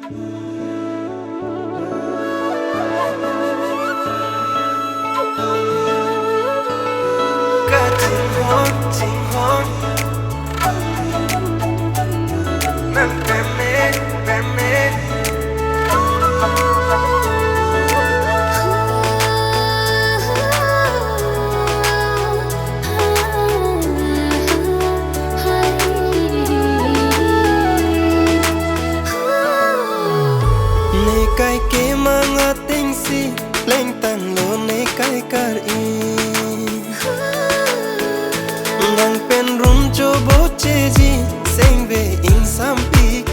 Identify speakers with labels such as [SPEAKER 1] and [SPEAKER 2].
[SPEAKER 1] Cái kế mà ngã tình si lên tầng lô nê cái car in ngang pen room cho bố chê gì xem về in sam pi